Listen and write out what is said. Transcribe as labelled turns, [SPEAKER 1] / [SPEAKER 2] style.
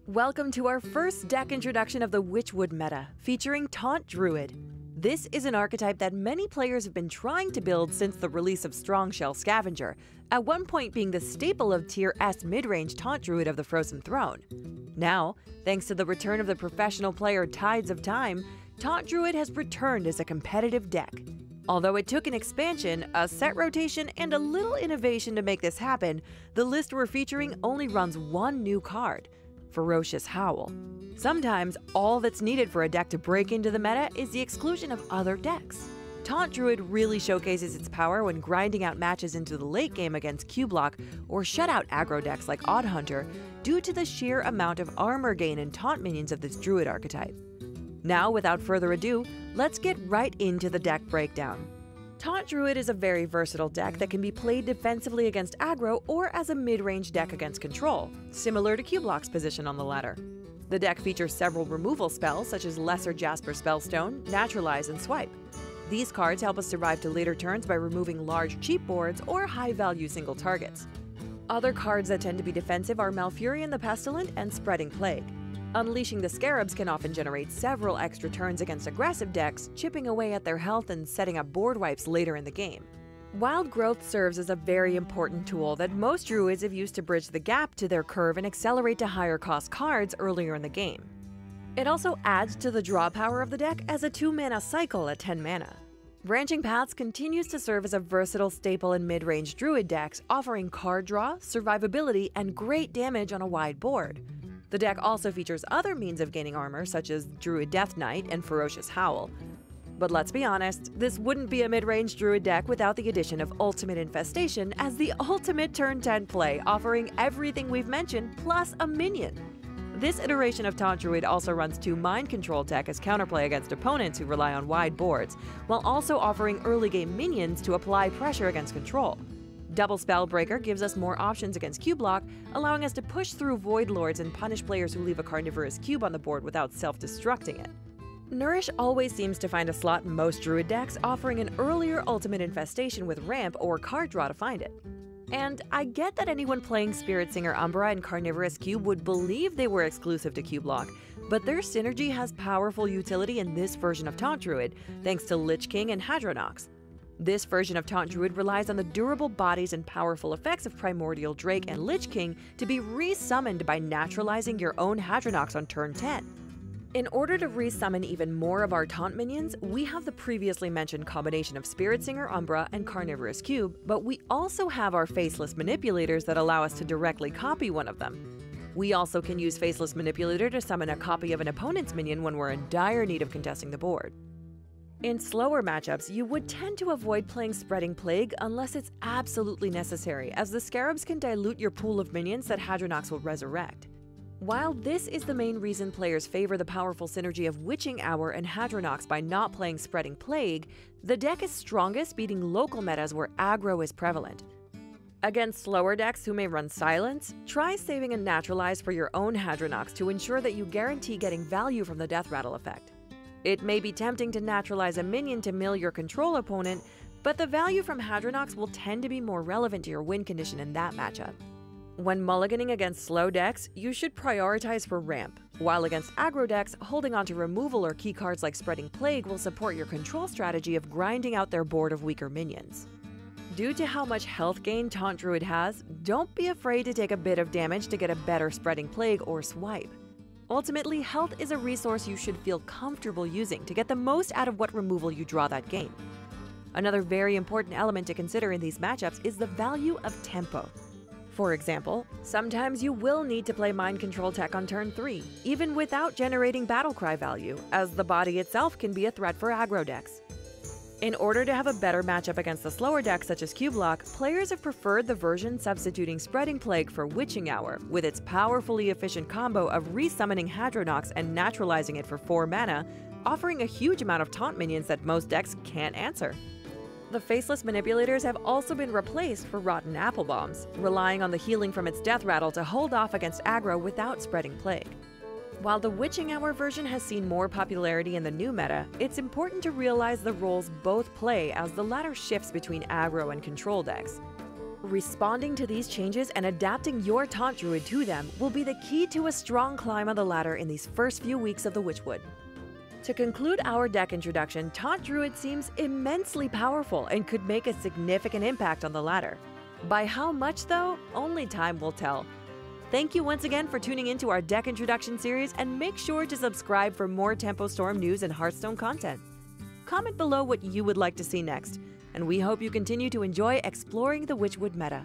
[SPEAKER 1] Welcome to our first deck introduction of the Witchwood meta, featuring Taunt Druid. This is an archetype that many players have been trying to build since the release of Strong Shell Scavenger, at one point being the staple of Tier S mid-range Taunt Druid of the Frozen Throne. Now, thanks to the return of the professional player Tides of Time, Taunt Druid has returned as a competitive deck. Although it took an expansion, a set rotation, and a little innovation to make this happen, the list we're featuring only runs one new card: Ferocious Howl. Sometimes, all that's needed for a deck to break into the meta is the exclusion of other decks. Taunt Druid really showcases its power when grinding out matches into the late game against Q-Block or shut out aggro decks like Odd Hunter due to the sheer amount of armor gain and taunt minions of this Druid archetype. Now, without further ado, let's get right into the deck breakdown. Taunt Druid is a very versatile deck that can be played defensively against aggro or as a mid-range deck against control, similar to Q-Block's position on the ladder. The deck features several removal spells such as Lesser Jasper Spellstone, Naturalize, and Swipe. These cards help us survive to later turns by removing large cheap boards or high-value single targets. Other cards that tend to be defensive are Malfurion the Pestilent and Spreading Plague. Unleashing the Scarabs can often generate several extra turns against aggressive decks, chipping away at their health and setting up board wipes later in the game. Wild Growth serves as a very important tool that most Druids have used to bridge the gap to their curve and accelerate to higher cost cards earlier in the game. It also adds to the draw power of the deck as a 2-mana cycle at 10 mana. Branching Paths continues to serve as a versatile staple in mid-range Druid decks, offering card draw, survivability, and great damage on a wide board. The deck also features other means of gaining armor, such as Druid Death Knight and Ferocious Howl. But let's be honest, this wouldn't be a mid-range Druid deck without the addition of Ultimate Infestation as the ultimate turn 10 play, offering everything we've mentioned plus a minion. This iteration of Taunt Druid also runs 2 Mind Control tech as counterplay against opponents who rely on wide boards, while also offering early game minions to apply pressure against control. Double Spellbreaker gives us more options against Q-Block, allowing us to push through Void Lords and punish players who leave a carnivorous cube on the board without self-destructing it. Nourish always seems to find a slot in most Druid decks, offering an earlier Ultimate Infestation with ramp or card draw to find it. And I get that anyone playing Spirit Singer Umbra and Carnivorous Cube would believe they were exclusive to Q-Block, but their synergy has powerful utility in this version of Taunt Druid, thanks to Lich King and Hadronox. This version of Taunt Druid relies on the durable bodies and powerful effects of Primordial Drake and Lich King to be re-summoned by naturalizing your own Hadronox on turn 10. In order to re-summon even more of our Taunt minions, we have the previously mentioned combination of Spirit Singer Umbra and Carnivorous Cube, but we also have our Faceless Manipulators that allow us to directly copy one of them. We also can use Faceless Manipulator to summon a copy of an opponent's minion when we're in dire need of contesting the board. In slower matchups, you would tend to avoid playing Spreading Plague unless it's absolutely necessary, as the Scarabs can dilute your pool of minions that Hadronox will resurrect. While this is the main reason players favor the powerful synergy of Witching Hour and Hadronox by not playing Spreading Plague, the deck is strongest beating local metas where aggro is prevalent. Against slower decks who may run Silence, try saving a Naturalize for your own Hadronox to ensure that you guarantee getting value from the Death Rattle effect. It may be tempting to naturalize a minion to mill your control opponent, but the value from Hadronox will tend to be more relevant to your win condition in that matchup. When mulliganing against slow decks, you should prioritize for ramp, while against aggro decks, holding onto removal or key cards like Spreading Plague will support your control strategy of grinding out their board of weaker minions. Due to how much health gain Taunt Druid has, don't be afraid to take a bit of damage to get a better Spreading Plague or Swipe. Ultimately, health is a resource you should feel comfortable using to get the most out of what removal you draw that game. Another very important element to consider in these matchups is the value of tempo. For example, sometimes you will need to play Mind Control tech on turn 3, even without generating Battlecry value, as the body itself can be a threat for aggro decks. In order to have a better matchup against the slower decks such as Q-Block, players have preferred the version substituting Spreading Plague for Witching Hour, with its powerfully efficient combo of re-summoning Hadronox and naturalizing it for 4 mana, offering a huge amount of taunt minions that most decks can't answer. The Faceless Manipulators have also been replaced for Rotten Apple Bombs, relying on the healing from its Death Rattle to hold off against aggro without Spreading Plague. While the Witching Hour version has seen more popularity in the new meta, it's important to realize the roles both play as the latter shifts between aggro and control decks. Responding to these changes and adapting your Taunt Druid to them will be the key to a strong climb on the ladder in these first few weeks of the Witchwood. To conclude our deck introduction, Taunt Druid seems immensely powerful and could make a significant impact on the ladder. By how much, though, only time will tell. Thank you once again for tuning into our deck introduction series, and make sure to subscribe for more Tempo Storm news and Hearthstone content. Comment below what you would like to see next, and we hope you continue to enjoy exploring the Witchwood meta.